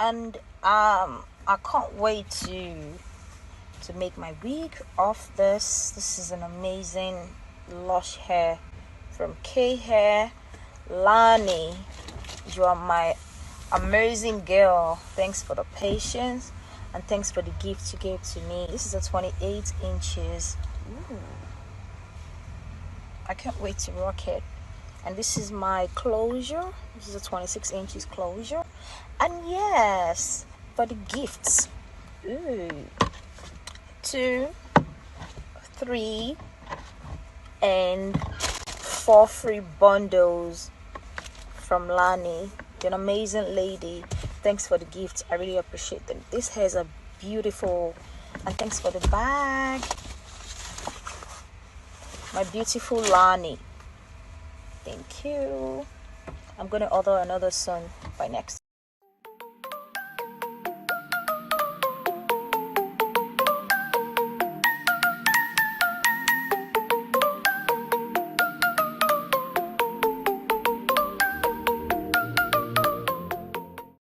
And I can't wait to make my wig off this. This is an amazing lush hair from K Hair. Lani, you are my amazing girl. Thanks for the patience and thanks for the gift you gave to me. This is a 28 inches. Ooh. I can't wait to rock it. And this is my closure. This is a 26 inches closure. And yes, for the gifts. Ooh. 2, 3, and 4 free bundles from Lani. You're an amazing lady. Thanks for the gift. I really appreciate them. These hairs are beautiful. And thanks for the bag. My beautiful Lani. Thank you. I'm gonna order another soon by next.